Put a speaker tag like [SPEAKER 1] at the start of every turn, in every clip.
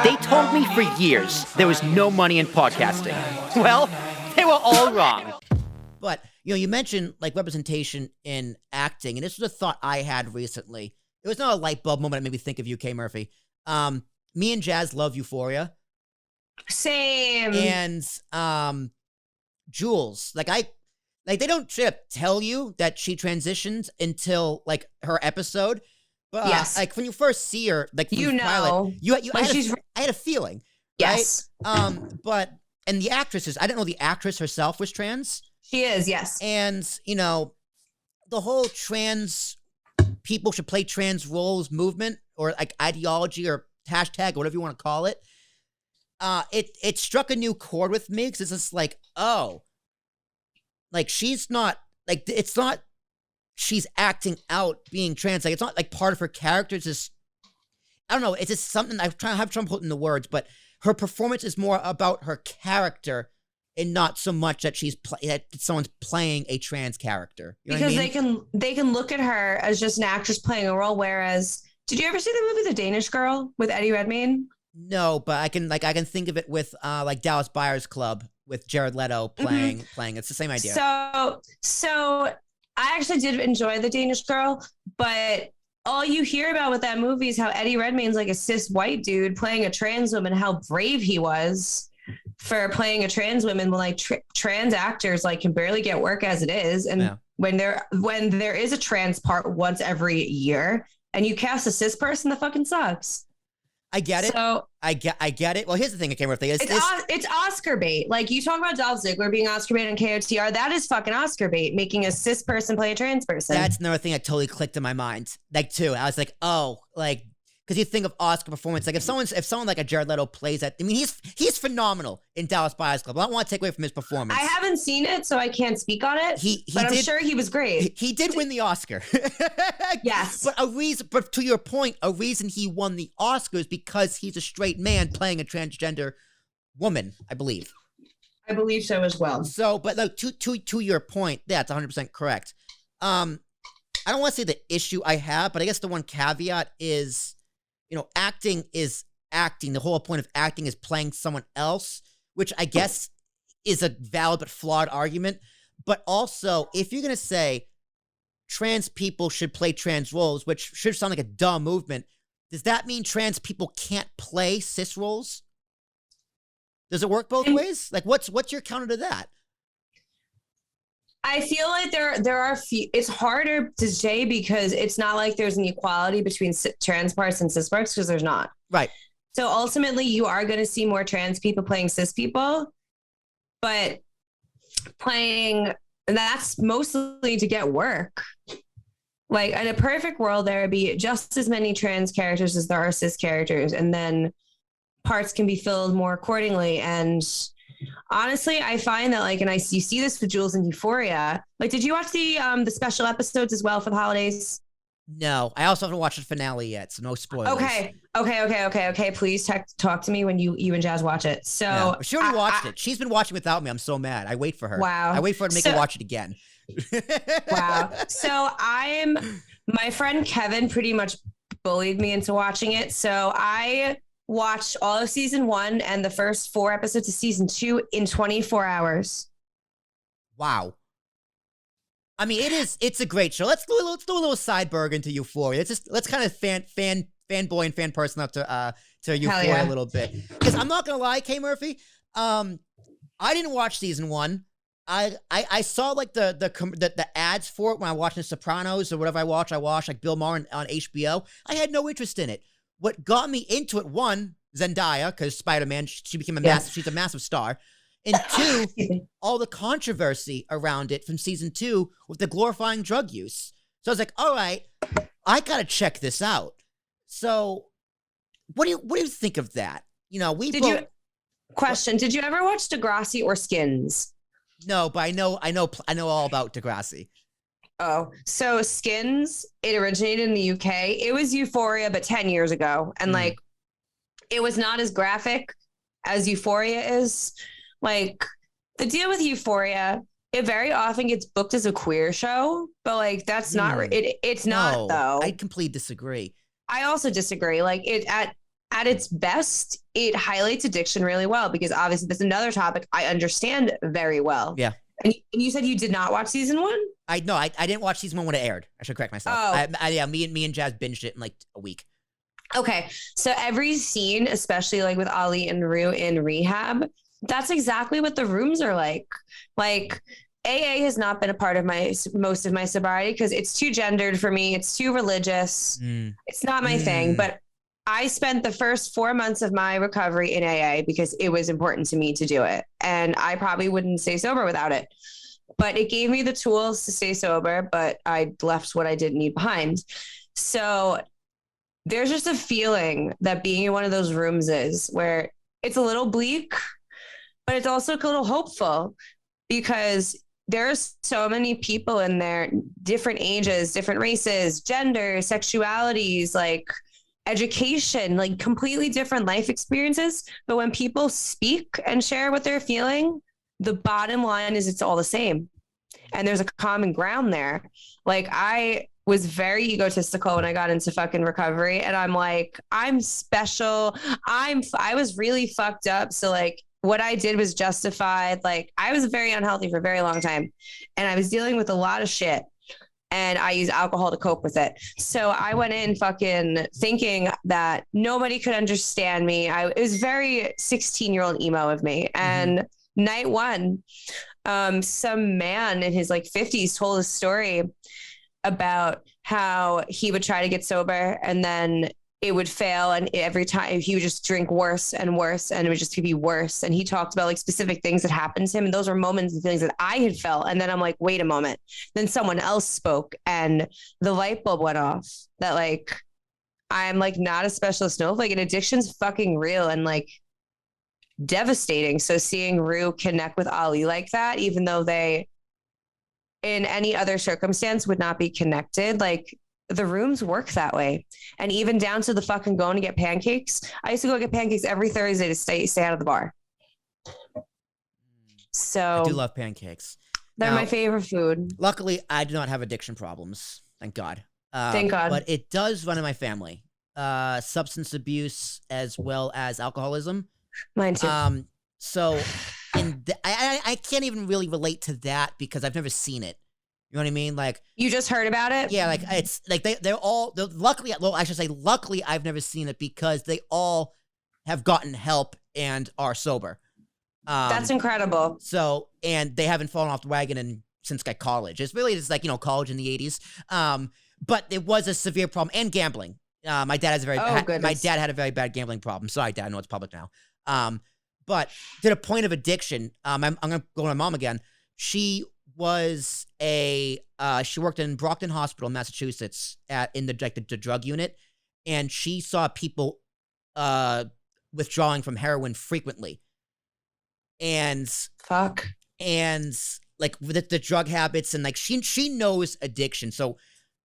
[SPEAKER 1] They told me for years there was no money in podcasting. Well, they were all wrong.
[SPEAKER 2] But, you mentioned like representation in acting, and this was a thought I had recently. It was not a light bulb moment that made me think of you, Kay Murphy. Me and Jazz love Euphoria.
[SPEAKER 3] Same.
[SPEAKER 2] And Jules, they don't straight up tell you that she transitions until like her episode. But
[SPEAKER 3] yes.
[SPEAKER 2] Like when you first see her, like
[SPEAKER 3] pilot,
[SPEAKER 2] I had a feeling.
[SPEAKER 3] Yes.
[SPEAKER 2] Right? And the actresses, I didn't know the actress herself was trans.
[SPEAKER 3] She is, yes.
[SPEAKER 2] And, the whole trans people should play trans roles movement or like ideology or hashtag or whatever you want to call it. It struck a new chord with me because it's just like, oh, like she's not like, it's not, she's acting out being trans. Like it's not like part of her character. It's just, I don't know. It's just something I have trouble putting into words, but her performance is more about her character and not so much that that someone's playing a trans character. You know
[SPEAKER 3] because
[SPEAKER 2] what I mean?
[SPEAKER 3] they can look at her as just an actress playing a role. Whereas, did you ever see the movie The Danish Girl with Eddie Redmayne?
[SPEAKER 2] No, but I can think of it with like Dallas Buyers Club with Jared Leto playing. It's the same idea.
[SPEAKER 3] So I actually did enjoy The Danish Girl, but all you hear about with that movie is how Eddie Redmayne's like a cis white dude playing a trans woman, how brave he was for playing a trans woman when like trans actors like can barely get work as it is. And when there is a trans part once every year and you cast a cis person, that fucking sucks.
[SPEAKER 2] I get it.
[SPEAKER 3] So
[SPEAKER 2] I get it. Well, here's the thing. I came with
[SPEAKER 3] it's Oscar bait. Like you talk about Dolph Ziggler being Oscar bait on KOTR. That is fucking Oscar bait, making a cis person play a trans person.
[SPEAKER 2] That's another thing that totally clicked in my mind. Like too, I was like, oh, like because you think of Oscar performance. Like if someone like a Jared Leto plays that, I mean, he's phenomenal in Dallas Buyers Club. I don't want to take away from his performance.
[SPEAKER 3] I haven't seen it, so I can't speak on it. But I'm sure he was great.
[SPEAKER 2] He did win the Oscar.
[SPEAKER 3] Yes.
[SPEAKER 2] But to your point, a reason he won the Oscar is because he's a straight man playing a transgender woman, I believe.
[SPEAKER 3] I believe so as well.
[SPEAKER 2] So, but like to your point, that's 100% correct. I don't want to say the issue I have, but I guess the one caveat is, acting is acting. The whole point of acting is playing someone else, which I guess is a valid but flawed argument. But also, if you're going to say trans people should play trans roles, which should sound like a dumb movement, does that mean trans people can't play cis roles? Does it work both ways? Like, what's your counter to that?
[SPEAKER 3] I feel like there are few. It's harder to say because it's not like there's an equality between trans parts and cis parts because there's not.
[SPEAKER 2] Right.
[SPEAKER 3] So ultimately, you are going to see more trans people playing cis people, but that's mostly to get work. Like in a perfect world, there would be just as many trans characters as there are cis characters, and then parts can be filled more accordingly. And honestly, I find that you see this with Jules and Euphoria. Like, did you watch the special episodes as well for the holidays?
[SPEAKER 2] No, I also haven't watched the finale yet, so no spoilers.
[SPEAKER 3] Okay. Please talk to me when you and Jazz watch it. So
[SPEAKER 2] yeah, she already watched it. She's been watching without me. I'm so mad. I wait for her.
[SPEAKER 3] Wow.
[SPEAKER 2] I wait for her to make her watch it again.
[SPEAKER 3] Wow. So my friend Kevin pretty much bullied me into watching it. So I watched all of season 1 and the first 4 episodes of season 2 in 24 hours.
[SPEAKER 2] Wow. I mean, it's a great show. Let's do a little sideberg into Euphoria. Let's kind of fanboy and fan person up to Euphoria a little bit. Because I'm not gonna lie, Kay Murphy, I didn't watch season 1. I saw like the ads for it when I watched The Sopranos or whatever I watch like Bill Maher on HBO. I had no interest in it. What got me into it, one, Zendaya, because Spider-Man, she became she's a massive star. And 2, all the controversy around it from season 2 with the glorifying drug use. So I was like, all right, I gotta check this out. So what do you think of that? Did you ever watch Degrassi or Skins? No, but I know all about Degrassi.
[SPEAKER 3] Oh, so Skins, it originated in the UK. It was Euphoria, but 10 years ago. And it was not as graphic as Euphoria is. Like the deal with Euphoria, it very often gets booked as a queer show, but that's not it. It's not though.
[SPEAKER 2] I completely disagree.
[SPEAKER 3] I also disagree. Like at at its best, it highlights addiction really well, because obviously that's another topic I understand very well.
[SPEAKER 2] Yeah.
[SPEAKER 3] And you said you did not watch season 1?
[SPEAKER 2] I didn't watch season 1 when it aired. I should correct myself.
[SPEAKER 3] Oh.
[SPEAKER 2] Yeah, me and Jazz binged it in like a week.
[SPEAKER 3] Okay. So every scene, especially like with Ali and Rue in rehab, that's exactly what the rooms are like. Like, AA has not been a part of most of my sobriety because it's too gendered for me. It's too religious. It's not my thing. But I spent the first 4 months of my recovery in AA because it was important to me to do it. And I probably wouldn't stay sober without it. But it gave me the tools to stay sober, but I left what I didn't need behind. So there's just a feeling that being in one of those rooms is where it's a little bleak, but it's also a little hopeful, because there's so many people in there, different ages, different races, genders, sexualities, like education, like completely different life experiences. But when people speak and share what they're feeling, the bottom line is it's all the same. And there's a common ground there. Like, I was very egotistical when I got into fucking recovery. And I'm like, I'm special. I was really fucked up. So like, what I did was justified. Like, I was very unhealthy for a very long time, and I was dealing with a lot of shit, and I used alcohol to cope with it. So I went in fucking thinking that nobody could understand me. It was very 16-year-old emo of me. And night one, some man in his like 50s told a story about how he would try to get sober, and then it would fail, and every time he would just drink worse and worse, and it would just be worse. And he talked about like specific things that happened to him, and those were moments and things that I had felt. And then I'm like, wait a moment. Then someone else spoke, and the light bulb went off that like, I'm like not a special snowflake, and addiction's fucking real and like devastating. So seeing Rue connect with Ali like that, even though they in any other circumstance would not be connected, like, the rooms work that way. And even down to the fucking going to get pancakes. I used to go get pancakes every Thursday to stay out of the bar. So
[SPEAKER 2] I do love pancakes.
[SPEAKER 3] They're my favorite food.
[SPEAKER 2] Luckily, I do not have addiction problems. Thank God.
[SPEAKER 3] Thank God.
[SPEAKER 2] But it does run in my family. Substance abuse as well as alcoholism.
[SPEAKER 3] Mine too.
[SPEAKER 2] So I can't even really relate to that because I've never seen it. You know what I mean? Like,
[SPEAKER 3] you just heard about it?
[SPEAKER 2] Yeah, like it's like they're luckily, well, I should say luckily I've never seen it because they all have gotten help and are sober.
[SPEAKER 3] That's incredible.
[SPEAKER 2] So, and they haven't fallen off the wagon since like college. It's really just like, you know, college in the 80s. But it was a severe problem, and gambling. My dad has my dad had a very bad gambling problem. Sorry, Dad, I know it's public now. But to the point of addiction, I'm gonna go to my mom again. She was she worked in Brockton Hospital, Massachusetts, in the drug unit, and she saw people withdrawing from heroin frequently. And like the drug habits, and like she knows addiction. So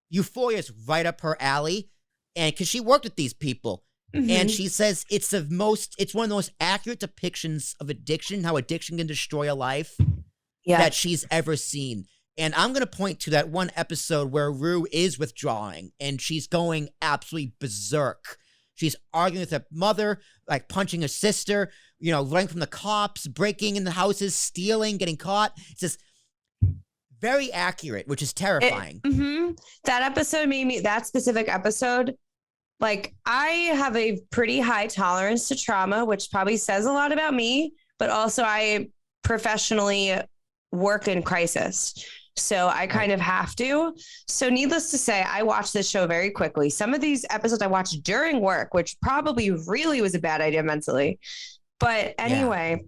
[SPEAKER 2] Euphoria is right up her alley, and because she worked with these people. And she says it's one of the most accurate depictions of addiction, how addiction can destroy a life that she's ever seen. And I'm going to point to that one episode where Rue is withdrawing and she's going absolutely berserk. She's arguing with her mother, like punching her sister, you know, running from the cops, breaking in the houses, stealing, getting caught. It's just very accurate, which is terrifying.
[SPEAKER 3] That episode that specific episode, like, I have a pretty high tolerance to trauma, which probably says a lot about me, but also I professionally work in crisis. So I kind of have to. So needless to say, I watched this show very quickly. Some of these episodes I watched during work, which probably really was a bad idea mentally. But anyway,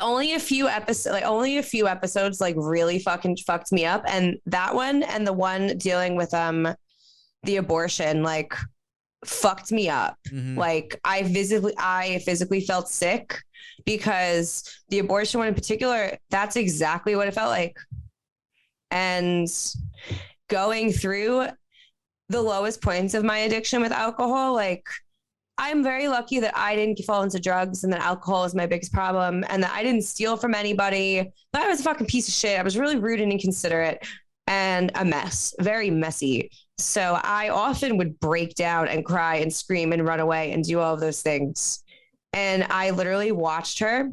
[SPEAKER 3] only a few episodes like really fucking fucked me up. And that one and the one dealing with the abortion, like, fucked me up. Like, I physically felt sick because the abortion one in particular, that's exactly what it felt like. And going through the lowest points of my addiction with alcohol, like, I'm very lucky that I didn't fall into drugs and that alcohol is my biggest problem and that I didn't steal from anybody, but I was a fucking piece of shit. I was really rude and inconsiderate and a mess, very messy. So I often would break down and cry and scream and run away and do all of those things. And I literally watched her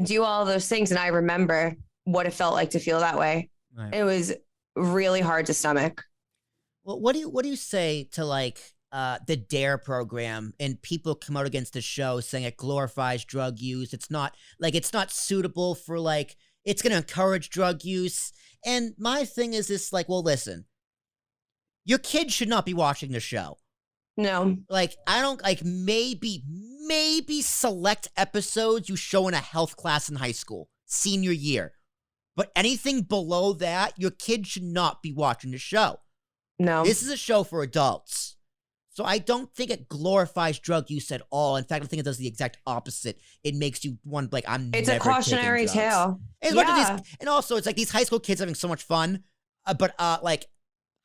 [SPEAKER 3] do all of those things. And I remember what it felt like to feel that way.
[SPEAKER 2] Right.
[SPEAKER 3] It was really hard to stomach.
[SPEAKER 2] Well, what do you say to like the DARE program and people come out against the show saying it glorifies drug use? It's not suitable for like, it's going to encourage drug use. And my thing is this, like, well, listen, your kids should not be watching the show.
[SPEAKER 3] No.
[SPEAKER 2] Like, I don't, like, maybe select episodes you show in a health class in high school, senior year. But anything below that, your kid should not be watching the show.
[SPEAKER 3] No.
[SPEAKER 2] This is a show for adults. So I don't think it glorifies drug use at all. In fact, I think it does the exact opposite. It makes you want, like,
[SPEAKER 3] It's a cautionary tale.
[SPEAKER 2] And also, it's like these high school kids having so much fun. But like,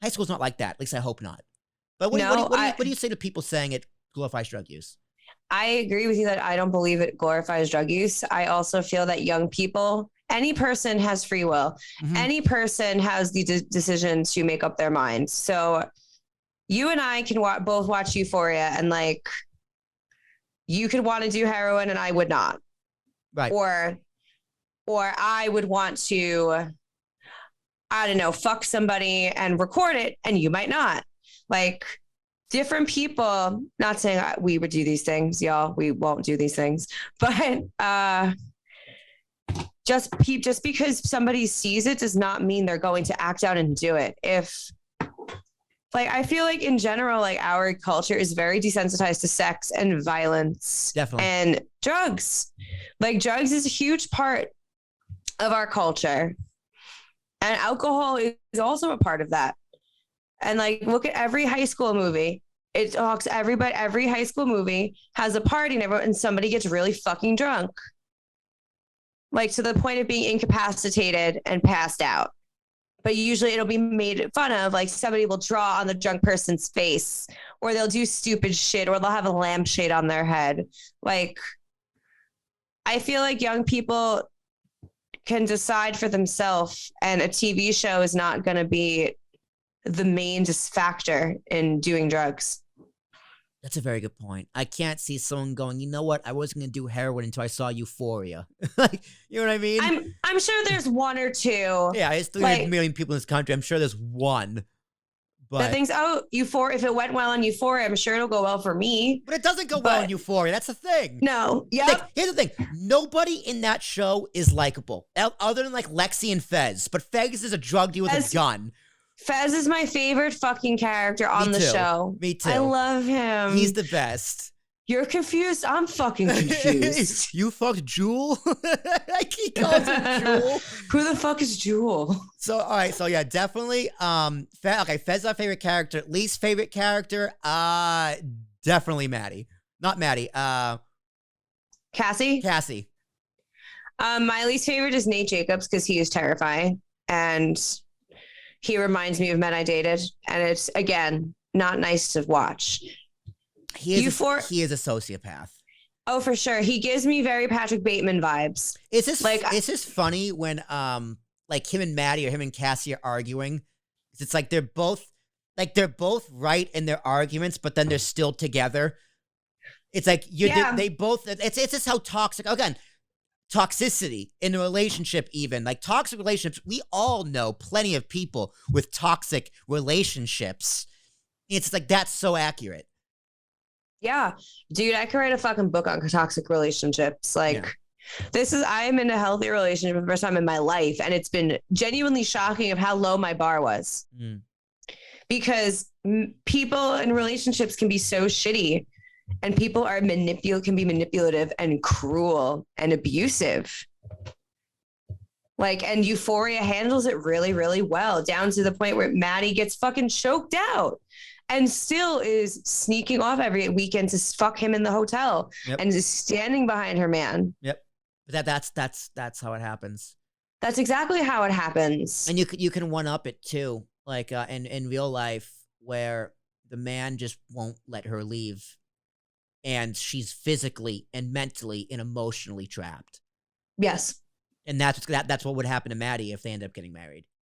[SPEAKER 2] high school's not like that. At least I hope not. But what do you say to people saying it glorifies drug use?
[SPEAKER 3] I agree with you that I don't believe it glorifies drug use. I also feel that young people, any person has free will. Mm-hmm. Any person has the decision to make up their mind. So you and I can both watch Euphoria, and like, you could want to do heroin and I would not.
[SPEAKER 2] Right.
[SPEAKER 3] Or I would want to, I don't know, fuck somebody and record it and you might not. Like, different people, not saying we would do these things, y'all, we won't do these things, but just because somebody sees it does not mean they're going to act out and do it. If, like, I feel like in general, like, our culture is very desensitized to sex and violence.
[SPEAKER 2] Definitely.
[SPEAKER 3] And drugs. Like, drugs is a huge part of our culture. And alcohol is also a part of that. And like, look at every high school movie. It talks every high school movie has a party and somebody gets really fucking drunk. Like, to the point of being incapacitated and passed out. But usually it'll be made fun of, like somebody will draw on the drunk person's face, or they'll do stupid shit, or they'll have a lampshade on their head. Like, I feel like young people can decide for themselves, and a TV show is not going to be the main factor in doing drugs.
[SPEAKER 2] That's a very good point. I can't see someone going, you know what? I wasn't going to do heroin until I saw Euphoria. Like, you know what I mean?
[SPEAKER 3] I'm sure there's one or two.
[SPEAKER 2] Yeah, there's 300 million people in this country. I'm sure there's one. But
[SPEAKER 3] that thinks, oh, Euphoria, if it went well in Euphoria, I'm sure it'll go well for me.
[SPEAKER 2] But it doesn't go well in Euphoria. That's the thing.
[SPEAKER 3] No. Yeah.
[SPEAKER 2] Like, here's the thing. Nobody in that show is likable, other than like Lexi and Fez. But Fez is a drug dealer with a gun.
[SPEAKER 3] Fez is my favorite fucking character on the show.
[SPEAKER 2] Me too.
[SPEAKER 3] I love him.
[SPEAKER 2] He's the best.
[SPEAKER 3] You're confused? I'm fucking confused.
[SPEAKER 2] You fucked Jules? He calls him Jules.
[SPEAKER 3] Who the fuck is Jules?
[SPEAKER 2] So, all right. So, yeah, definitely. Okay, Fez is our favorite character. Least favorite character? Definitely Maddie. Not Maddie.
[SPEAKER 3] Cassie?
[SPEAKER 2] Cassie.
[SPEAKER 3] My least favorite is Nate Jacobs because he is terrifying. And he reminds me of men I dated. And it's, again, not nice to watch.
[SPEAKER 2] He is a sociopath.
[SPEAKER 3] Oh, for sure. He gives me very Patrick Bateman vibes.
[SPEAKER 2] Is this funny when like him and Maddie or him and Cassie are arguing? It's like they're both right in their arguments, but then they're still together. It's like they both. It's just how toxic. Again, toxicity in a relationship, even like toxic relationships. We all know plenty of people with toxic relationships. It's like that's so accurate.
[SPEAKER 3] Yeah, dude, I could write a fucking book on toxic relationships. Like, I am in a healthy relationship for the first time in my life, and it's been genuinely shocking of how low my bar was. Because people in relationships can be so shitty, and people can be manipulative and cruel and abusive. Like, and Euphoria handles it really, really well, down to the point where Maddie gets fucking choked out. And still is sneaking off every weekend to fuck him in the hotel and is standing behind her man.
[SPEAKER 2] Yep. That's how it happens.
[SPEAKER 3] That's exactly how it happens.
[SPEAKER 2] And you can one up it too. Like in real life where the man just won't let her leave and she's physically and mentally and emotionally trapped.
[SPEAKER 3] Yes.
[SPEAKER 2] And that's what would happen to Maddie if they end up getting married.